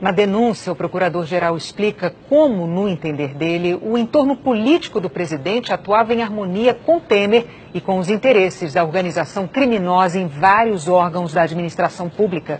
Na denúncia, o procurador-geral explica como, no entender dele, o entorno político do presidente atuava em harmonia com Temer e com os interesses da organização criminosa em vários órgãos da administração pública.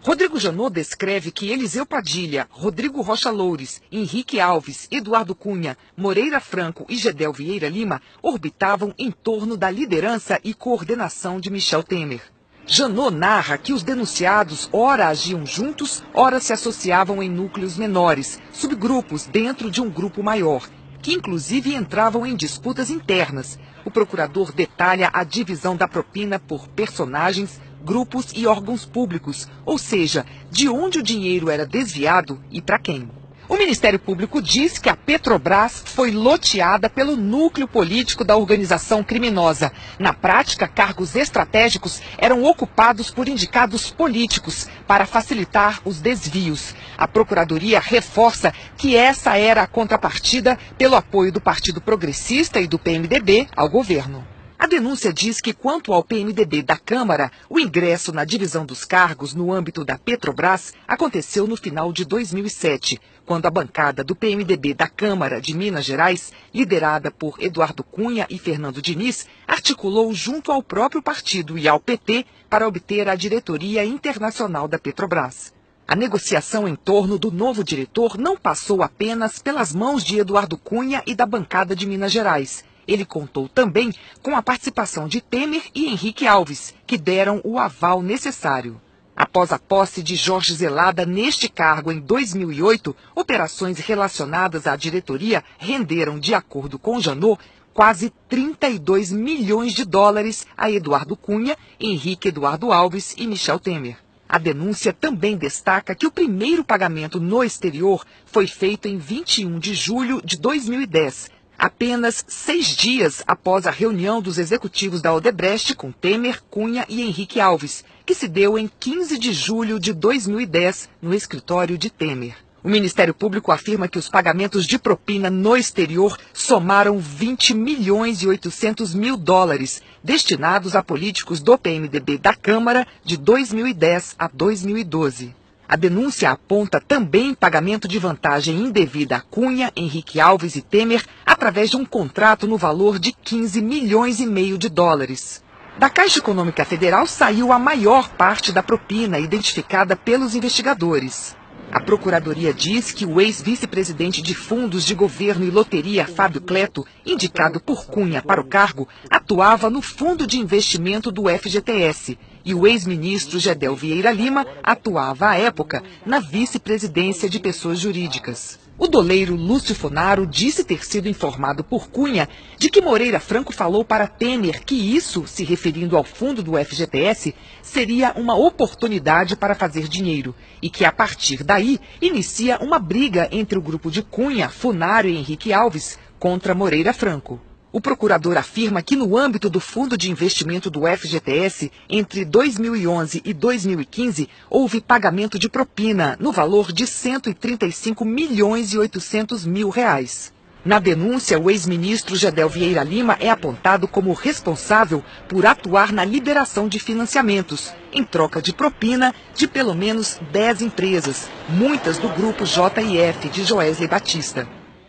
Rodrigo Janot descreve que Eliseu Padilha, Rodrigo Rocha Loures, Henrique Alves, Eduardo Cunha, Moreira Franco e Gedel Vieira Lima orbitavam em torno da liderança e coordenação de Michel Temer. Janot narra que os denunciados ora agiam juntos, ora se associavam em núcleos menores, subgrupos dentro de um grupo maior, que inclusive entravam em disputas internas. O procurador detalha a divisão da propina por personagens, grupos e órgãos públicos, ou seja, de onde o dinheiro era desviado e para quem. O Ministério Público diz que a Petrobras foi loteada pelo núcleo político da organização criminosa. Na prática, cargos estratégicos eram ocupados por indicados políticos para facilitar os desvios. A Procuradoria reforça que essa era a contrapartida pelo apoio do Partido Progressista e do PMDB ao governo. A denúncia diz que, quanto ao PMDB da Câmara, o ingresso na divisão dos cargos no âmbito da Petrobras aconteceu no final de 2007, quando a bancada do PMDB da Câmara de Minas Gerais, liderada por Eduardo Cunha e Fernando Diniz, articulou junto ao próprio partido e ao PT para obter a diretoria internacional da Petrobras. A negociação em torno do novo diretor não passou apenas pelas mãos de Eduardo Cunha e da bancada de Minas Gerais. Ele contou também com a participação de Temer e Henrique Alves, que deram o aval necessário. Após a posse de Jorge Zelada neste cargo em 2008, operações relacionadas à diretoria renderam, de acordo com Janot, quase 32 milhões de dólares a Eduardo Cunha, Henrique Eduardo Alves e Michel Temer. A denúncia também destaca que o primeiro pagamento no exterior foi feito em 21 de julho de 2010, apenas 6 dias após a reunião dos executivos da Odebrecht com Temer, Cunha e Henrique Alves, que se deu em 15 de julho de 2010 no escritório de Temer. O Ministério Público afirma que os pagamentos de propina no exterior somaram 20 milhões e 800 mil dólares, destinados a políticos do PMDB da Câmara de 2010 a 2012. A denúncia aponta também pagamento de vantagem indevida a Cunha, Henrique Alves e Temer através de um contrato no valor de 15 milhões e meio de dólares. Da Caixa Econômica Federal saiu a maior parte da propina identificada pelos investigadores. A Procuradoria diz que o ex-vice-presidente de fundos de governo e loteria, Fábio Cleto, indicado por Cunha para o cargo, atuava no fundo de investimento do FGTS, e o ex-ministro Gedel Vieira Lima atuava, à época, na vice-presidência de pessoas jurídicas. O doleiro Lúcio Funaro disse ter sido informado por Cunha de que Moreira Franco falou para Temer que isso, se referindo ao fundo do FGTS, seria uma oportunidade para fazer dinheiro e que, a partir daí, inicia uma briga entre o grupo de Cunha, Funaro e Henrique Alves contra Moreira Franco. O procurador afirma que, no âmbito do fundo de investimento do FGTS, entre 2011 e 2015, houve pagamento de propina no valor de 135 milhões e 800 mil reais. Na denúncia, o ex-ministro Gedel Vieira Lima é apontado como responsável por atuar na liberação de financiamentos, em troca de propina de pelo menos 10 empresas, muitas do grupo JIF de Joesley Batista.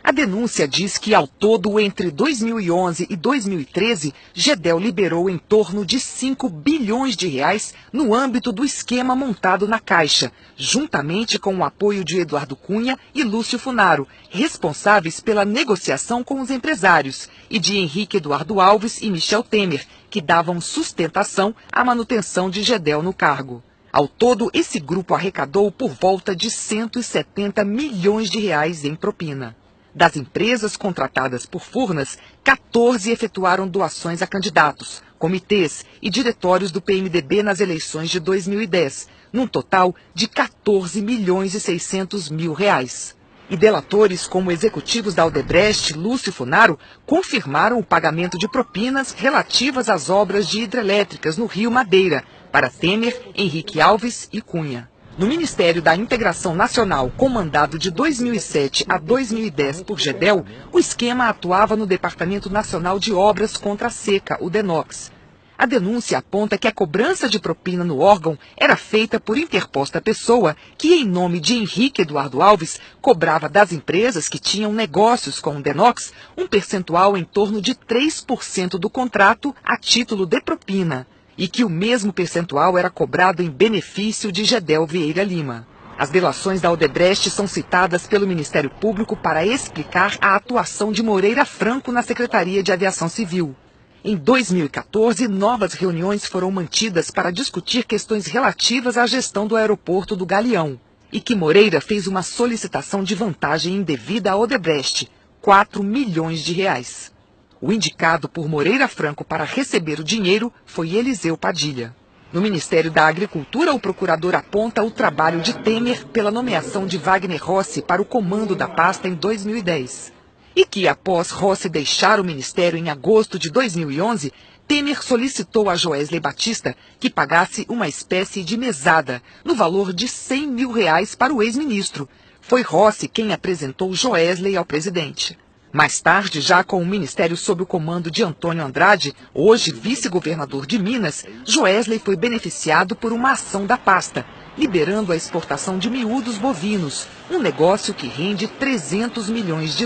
A denúncia diz que, ao todo, entre 2011 e 2013, Gedel liberou em torno de 5 bilhões de reais no âmbito do esquema montado na Caixa, juntamente com o apoio de Eduardo Cunha e Lúcio Funaro, responsáveis pela negociação com os empresários, e de Henrique Eduardo Alves e Michel Temer, que davam sustentação à manutenção de Gedel no cargo. Ao todo, esse grupo arrecadou por volta de 170 milhões de reais em propina. Das empresas contratadas por Furnas, 14 efetuaram doações a candidatos, comitês e diretórios do PMDB nas eleições de 2010, num total de 14 milhões e 600 mil reais. E delatores como executivos da Odebrecht, Lúcio Funaro, confirmaram o pagamento de propinas relativas às obras de hidrelétricas no Rio Madeira, para Temer, Henrique Alves e Cunha. No Ministério da Integração Nacional, comandado de 2007 a 2010 por Gedel, o esquema atuava no Departamento Nacional de Obras contra a Seca, o DENOX. A denúncia aponta que a cobrança de propina no órgão era feita por interposta pessoa que, em nome de Henrique Eduardo Alves, cobrava das empresas que tinham negócios com o Denox um percentual em torno de 3% do contrato a título de propina, e que o mesmo percentual era cobrado em benefício de Gedel Vieira Lima. As delações da Odebrecht são citadas pelo Ministério Público para explicar a atuação de Moreira Franco na Secretaria de Aviação Civil. Em 2014, novas reuniões foram mantidas para discutir questões relativas à gestão do aeroporto do Galeão, e que Moreira fez uma solicitação de vantagem indevida à Odebrecht, 4 milhões de reais. O indicado por Moreira Franco para receber o dinheiro foi Eliseu Padilha. No Ministério da Agricultura, o procurador aponta o trabalho de Temer pela nomeação de Wagner Rossi para o comando da pasta em 2010. E que, após Rossi deixar o ministério em agosto de 2011, Temer solicitou a Joesley Batista que pagasse uma espécie de mesada, no valor de R$100 mil para o ex-ministro. Foi Rossi quem apresentou Joesley ao presidente. Mais tarde, já com o ministério sob o comando de Antônio Andrade, hoje vice-governador de Minas, Joesley foi beneficiado por uma ação da pasta, liberando a exportação de miúdos bovinos, um negócio que rende US$300 milhões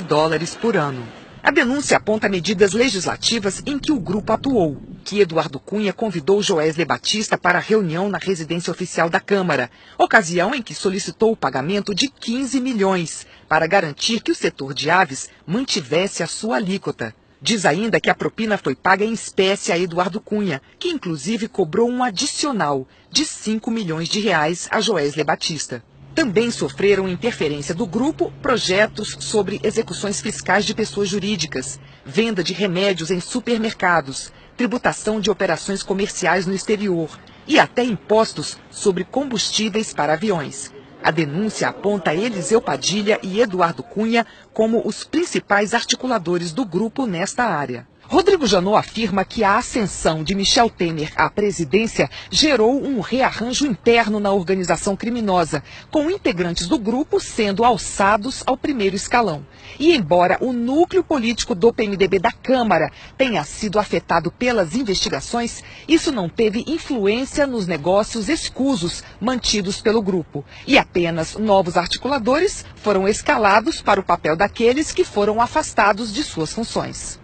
por ano. A denúncia aponta medidas legislativas em que o grupo atuou, que Eduardo Cunha convidou Joesley Batista para a reunião na residência oficial da Câmara, ocasião em que solicitou o pagamento de 15 milhões para garantir que o setor de aves mantivesse a sua alíquota. Diz ainda que a propina foi paga em espécie a Eduardo Cunha, que inclusive cobrou um adicional de R$5 milhões a Joesley Batista. Também sofreram interferência do grupo projetos sobre execuções fiscais de pessoas jurídicas, venda de remédios em supermercados, tributação de operações comerciais no exterior e até impostos sobre combustíveis para aviões. A denúncia aponta Eliseu Padilha e Eduardo Cunha como os principais articuladores do grupo nesta área. Rodrigo Janot afirma que a ascensão de Michel Temer à presidência gerou um rearranjo interno na organização criminosa, com integrantes do grupo sendo alçados ao primeiro escalão. E embora o núcleo político do PMDB da Câmara tenha sido afetado pelas investigações, isso não teve influência nos negócios escusos mantidos pelo grupo. E apenas novos articuladores foram escalados para o papel daqueles que foram afastados de suas funções.